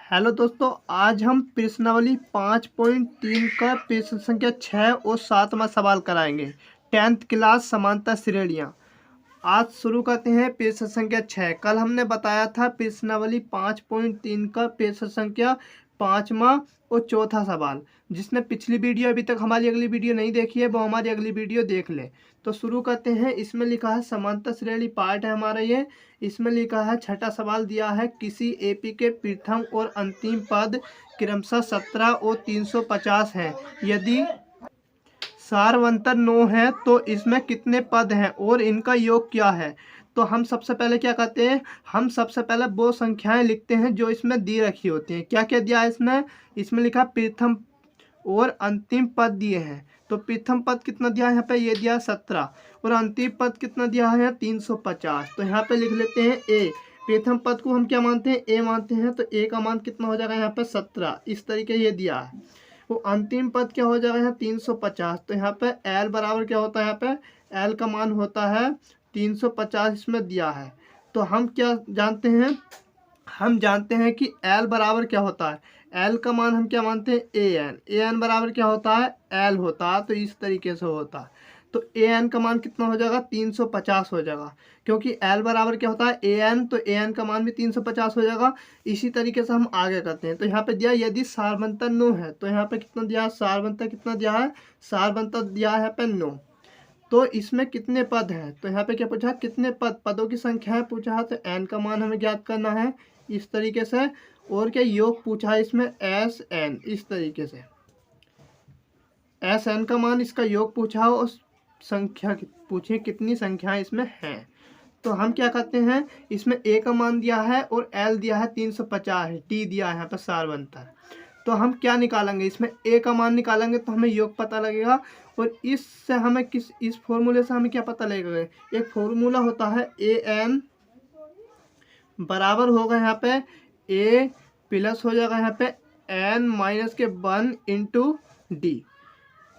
Hello दोस्तों, आज हम प्रश्नावली 5.3 का प्रश्न संख्या 6 और 7वां सवाल कराएंगे। 10th क्लास समानता श्रेणियाँ। आज शुरू करते हैं प्रश्न संख्या 6। कल हमने बताया था प्रश्नावली 5.3 का प्रश्न संख्या 5वां और चौथा सवाल। जिसने पिछली वीडियो अभी तक हमारी अगली वीडियो नहीं देखी है वो हमारी अगली वीडियो देख ले। तो शुरू करते हैं। इसमें लिखा है समांतर श्रेणी पार्ट है हमारा ये। इसमें लिखा है छठा सवाल दिया है, किसी एपी के प्रथम और अंतिम पद क्रमशः 17 और 350 हैं। यदि सारवंतर 9 है तो इसमें कितने पद हैं और इनका योग क्या है। तो हम सबसे पहले क्या करते हैं, हम सबसे पहले वो संख्याएं लिखते हैं जो इसमें दी रखी होती हैं। क्या क्या दिया है इसमें लिखा प्रथम और अंतिम पद दिए हैं। तो प्रथम पद कितना दिया है यहाँ पे, ये दिया 17 और अंतिम पद कितना दिया है 350। तो यहाँ पे लिख लेते हैं ए। प्रथम पद को हम क्या मानते हैं, ए मानते हैं। तो ए का मान कितना हो जाएगा यहाँ पे 17, इस तरीके ये दिया है। वो अंतिम पद क्या हो जाएगा यहाँ 350। तो यहाँ पे एल बराबर क्या होता है, यहाँ पे एल का मान होता है 350 इसमें दिया है। तो हम क्या जानते हैं, हम जानते हैं कि एल बराबर क्या होता है, एल का मान हम क्या मानते हैं ए एन बराबर क्या होता है एल होता है। तो इस तरीके से होता है। तो ए एन का मान कितना हो जाएगा 350 हो जाएगा, क्योंकि एल बराबर क्या होता है ए एन। तो ए एन का मान भी 350 हो जाएगा। इसी तरीके से हम आगे करते हैं। तो यहाँ पे दिया यदि सारवंतर 9 है, तो यहाँ पे कितना दिया है, सारवंतर कितना दिया है, सारवंतर दिया है पे 9। तो इसमें कितने पद हैं, तो यहाँ पे क्या पूछा है, कितने पदों की संख्या है पूछा है। तो एन का मान हमें ज्ञात करना है इस तरीके से। और क्या योग पूछा है इसमें एस एन, इस तरीके से एस एन का मान इसका योग पूछा है और संख्या पूछे कितनी संख्याएं इसमें हैं। तो हम क्या करते हैं, इसमें ए का मान दिया है और एल दिया है 350 है, टी दिया है यहाँ पर सारवंतर। तो हम क्या निकालेंगे, इसमें ए का मान निकालेंगे तो हमें योग पता लगेगा। और इससे हमें इस फॉर्मूले से हमें क्या पता लगेगा, एक फॉर्मूला होता है ए एन बराबर होगा यहाँ पे ए प्लस हो जाएगा यहाँ पे एन माइनस के 1 इंटू डी।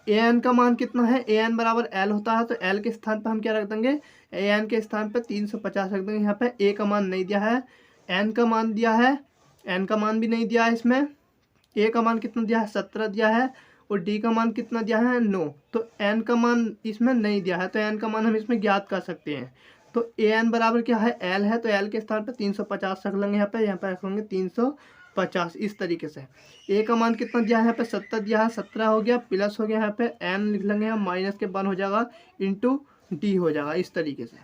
ए एन का मान कितना है, ए एन बराबर एल होता है। तो एल के स्थान पर हम क्या रख देंगे, ए एन के स्थान पर 350 रख देंगे। यहाँ पे ए का मान नहीं दिया है, एन का मान दिया है, एन का मान भी नहीं दिया है इसमें। ए का मान कितना दिया है 17 दिया है और डी का मान कितना दिया है 9। तो एन का मान इसमें नहीं दिया है, तो एन का मान हम इसमें ज्ञात कर सकते हैं। तो ए एन बराबर क्या है एल है, तो एल के स्थान पर 350 रख लेंगे। यहाँ पे रख लेंगे 350 इस तरीके से। ए का मान कितना दिया है यहाँ पे 70 दिया है, 17 हो गया प्लस हो गया यहाँ पे एन लिख लेंगे हम माइनस के 1 हो जाएगा इंटू डी हो जाएगा इस तरीके से।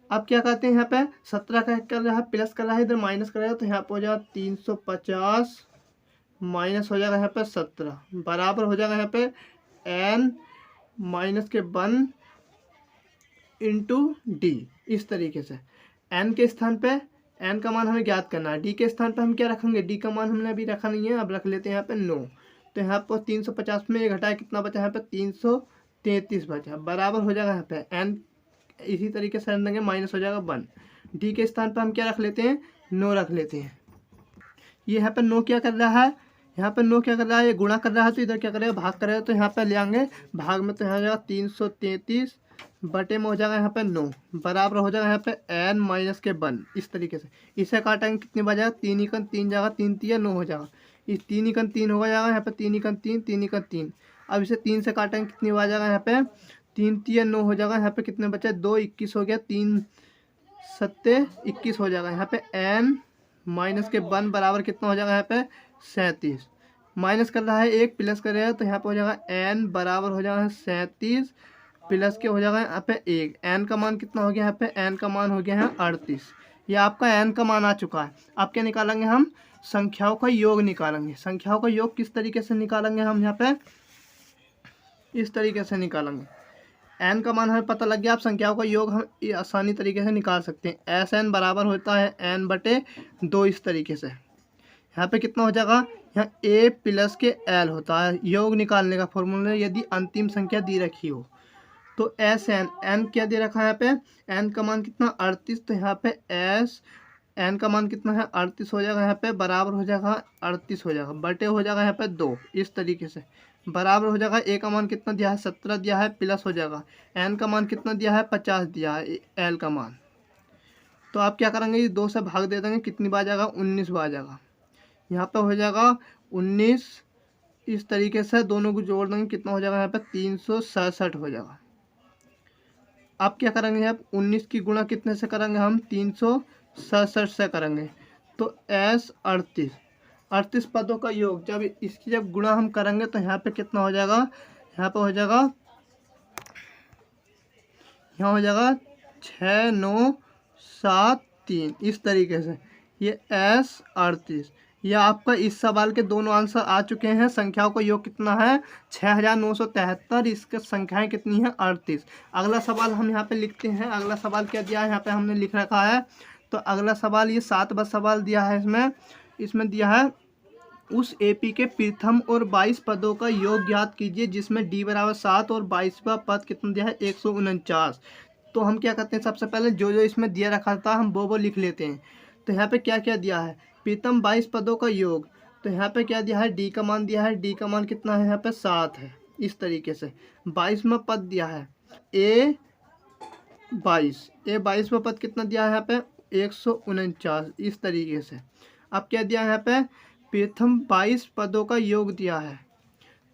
अब क्या करते हैं, यहाँ पे 17 का कर रहा है प्लस कर रहा है, इधर माइनस कर रहा है। तो यहाँ पे हो जाएगा 350 माइनस हो जाएगा यहाँ पे 17 बराबर हो जाएगा यहाँ पे एन माइनस के 1 इंटू डी इस तरीके से। एन के स्थान पे एन का मान हमें ज्ञात करना है, डी के स्थान पे हम क्या रखेंगे, डी का मान हमने अभी रखा नहीं है, अब रख लेते हैं यहाँ पे 9। तो यहाँ पर 350 में घटाया कितना बचा, यहाँ पे 333 बचा बराबर हो जाएगा यहाँ पे एन इसी तरीके से रख देंगे माइनस हो जाएगा 1। डी के स्थान पर हम क्या रख लेते हैं 9 रख लेते हैं। ये यहाँ पे 9 क्या कर रहा है, यहाँ पे 9 क्या कर रहा है, ये गुणा कर रहा है। तो इधर क्या करेगा भाग करेगा, तो यहाँ पे ले आएंगे भाग में। तो यहाँ हो जाएगा 333 बटे में हो जाएगा यहाँ पे 9 बराबर हो जाएगा यहाँ पे एन माइनस के 1 इस तरीके से। इसे काटेंगे कितनी बार जाएगा, 3 एकन 3 जाएगा, 3 तिया 9 हो जाएगा। इस 3 एकन 3 हो जाएगा यहाँ पे 3 एकन 3 3 एकन 3। अब इसे 3 से काटेंगे कितनी बार जाएगा, यहाँ पे 3 तिया 9 हो जाएगा। यहाँ पे कितने बचे 2 21 हो गया, 3 सत्ते 21 हो जाएगा। यहाँ पे एन माइनस के 1 बराबर कितना हो जाएगा यहाँ पे 37। माइनस कर रहा है एक प्लस कर रहा है, तो यहाँ पे हो जाएगा एन बराबर हो जाएगा 37 प्लस के हो जाएगा यहाँ पे 1। एन का मान कितना हो गया यहाँ पे, एन का मान हो गया है 38। ये आपका एन का मान आ चुका है। अब क्या निकालेंगे हम, संख्याओं का योग निकालेंगे। संख्याओं का योग किस तरीके से निकालेंगे, हम यहाँ पे इस तरीके से निकालेंगे। एन का मान हमें पता लग गया, अब संख्याओं का योग हम आसानी तरीके से निकाल सकते हैं। एस एन बराबर होता है एन बटे 2 इस तरीके से। यहाँ पे कितना हो जाएगा, यहाँ ए प्लस के एल होता है योग निकालने का फॉर्मूला यदि अंतिम संख्या दी रखी हो। तो एस एन, एन क्या दे रखा है यहाँ पे, एन का मान कितना 38। तो यहाँ पे एस एन का मान कितना है 38 हो जाएगा, यहाँ पे बराबर हो जाएगा 38 हो जाएगा बटे हो जाएगा यहाँ पे 2 इस तरीके से बराबर हो जाएगा। ए का मान कितना दिया है 17 दिया है प्लस हो जाएगा एन का मान कितना दिया है 50 दिया है एल का मान। तो आप क्या करेंगे, ये 2 से भाग दे देंगे, कितनी बार जाएगा 19 बार जाएगा। यहाँ पे हो जाएगा 19। इस तरीके से दोनों को जोड़ देंगे, कितना हो जाएगा यहाँ पे 367 हो जाएगा। अब क्या करेंगे, अब 19 की गुणा कितने से करेंगे, हम 367 से करेंगे। तो एस 38 पदों का योग, जब इसकी जब गुणा हम करेंगे तो यहाँ पे कितना हो जाएगा, यहाँ पे हो जाएगा, यहाँ हो जाएगा 6973। इस तरीके से ये एस 38। यह आपका इस सवाल के दोनों आंसर आ चुके हैं। संख्याओं का योग कितना है 6973, इसके संख्याएं कितनी है 38। अगला सवाल हम यहाँ पे लिखते हैं। अगला सवाल क्या दिया है, यहाँ पे हमने लिख रखा है। तो अगला सवाल ये 7वां सवाल दिया है। इसमें दिया है उस एपी के प्रथम और 22 पदों का योग ज्ञात कीजिए जिसमें डी बराबर 7 और 22वां पद कितना दिया है 149। तो हम क्या करते हैं, सबसे पहले जो जो इसमें दिया रखा था हम वो लिख लेते हैं। तो यहाँ पे क्या क्या दिया है, प्रथम 22 पदों का योग। तो यहाँ पे क्या दिया है, डी का मान दिया है। डी का मान कितना है, यहाँ पे 7 है। इस तरीके से 22वां पद दिया है ए 22वां पद कितना दिया है यहाँ पे 149। इस तरीके से अब क्या दिया है, यहाँ पे प्रथम 22 पदों का योग दिया है।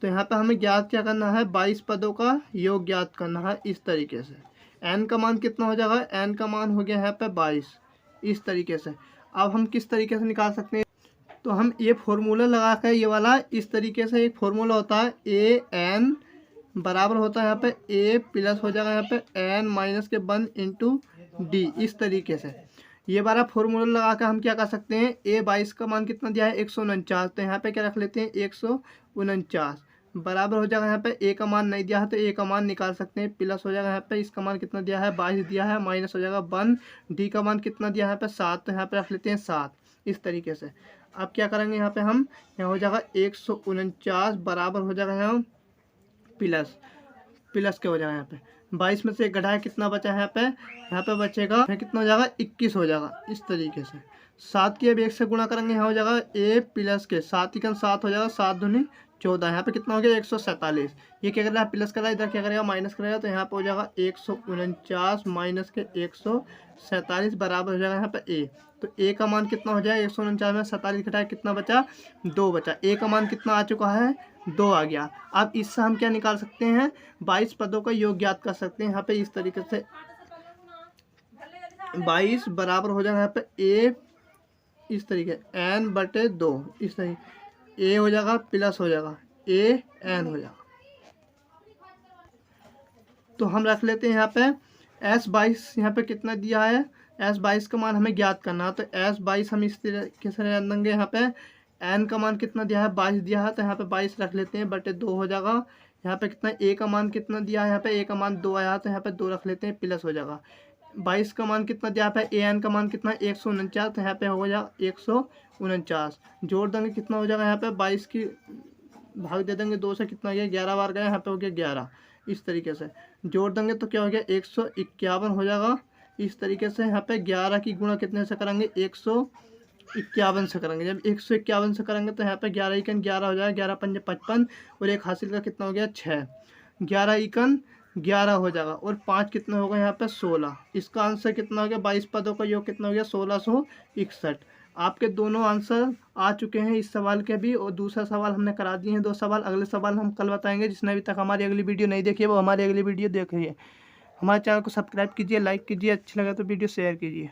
तो यहाँ पे हमें ज्ञात क्या करना है, 22 पदों का योग ज्ञात करना है। इस तरीके से n का मान कितना हो जाएगा, n का मान हो गया यहाँ पे 22। इस तरीके से अब हम किस तरीके से निकाल सकते हैं, तो हम ये फॉर्मूला लगा कर, ये वाला इस तरीके से एक फॉर्मूला होता है ए एन बराबर होता है यहाँ पे ए प्लस हो जाएगा यहाँ पे n माइनस के 1 इंटू डी। इस तरीके से ये बारा फॉर्मूला लगा कर हम क्या कर सकते हैं, ए 22 का मान कितना दिया है 149। तो यहाँ पे क्या रख लेते हैं 149 बराबर हो जाएगा, यहाँ पे ए का मान नहीं दिया है तो ए का मान निकाल सकते हैं। प्लस हो जाएगा यहाँ पे इसका मान कितना दिया है 22 दिया है, माइनस हो जाएगा 1। डी का मान कितना दिया है यहाँ पे 7, तो यहाँ पे रख लेते हैं 7। इस तरीके से अब क्या करेंगे, यहाँ पे हम यहाँ हो जाएगा 149 बराबर हो जाएगा यहाँ प्लस के हो जाएगा यहाँ पे 22 में से एक घटाया कितना बचा है, यहाँ पे बचेगा कितना हो जाएगा 21 हो जाएगा। इस तरीके से 7 की अब 1 से गुणा करेंगे, यहाँ हो जाएगा ए प्लस के 7 ही 7 हो जाएगा, 7 दूनी 14। यहाँ पे कितना हो गया 147। ये क्या कर रहा है प्लस कर रहा है, इधर क्या करेगा माइनस करेगा। तो यहाँ पे हो जाएगा 149 माइनस के 147 बराबर हो जाएगा यहाँ पे ए। तो ए का मान कितना हो जाएगा 149 में 47 घटाया कितना बचा 2 बचा। ए का मान कितना आ चुका है 2 आ गया। अब इससे हम क्या निकाल सकते हैं, 22 पदों का योग ज्ञात कर सकते हैं। यहाँ पे इस तरीके से 22 बराबर हो जाएगा यहाँ पे ए इस तरीके n बटे 2। इस तरीके ए हो जाएगा प्लस हो जाएगा ए एन हो जाएगा। तो हम रख लेते हैं यहाँ पे S22 यहाँ पे कितना दिया है, S22 का मान हमें ज्ञात करना है। तो S22 हम इस तरीके से रख देंगे। यहाँ पे n का मान कितना दिया है 22 दिया है, तो यहाँ पे 22 रख लेते हैं बटे 2 हो जाएगा। यहाँ पे कितना a का मान कितना दिया है, यहाँ पे a का मान 2 आया, तो यहाँ पे 2 रख लेते हैं प्लस हो जाएगा। 22 का मान कितना दिया है, an का मान कितना 149, तो यहाँ पे हो जाएगा 149। जोड़ देंगे कितना हो जाएगा, यहाँ पे 22 की भाग दे देंगे 2 से, कितना गया 11 बार गया, यहाँ पे हो गया 11। इस तरीके से जोड़ देंगे तो क्या हो गया 151 हो जाएगा। इस तरीके से यहाँ पे 11 की गुणा कितने से करेंगे 151 से करेंगे। जब 151 से करेंगे तो यहाँ पे 11 इकन 11 हो जाएगा, 11 पंजे 55 और एक हासिल का कितना हो गया 6, 11 इकन 11 हो जाएगा और 5 कितना होगा यहाँ पे 16। इसका आंसर कितना हो गया, 22 पदों का योग कितना हो गया 1661। आपके दोनों आंसर आ चुके हैं इस सवाल के भी, और दूसरा सवाल हमने करा दिए हैं 2 सवाल। अगले सवाल हम कल बताएंगे। जिसने अभी तक हमारी अगली वीडियो नहीं देखी है वो हमारी अगली वीडियो देखिए। हमारे चैनल को सब्सक्राइब कीजिए, लाइक कीजिए, अच्छा लगा तो वीडियो शेयर कीजिए।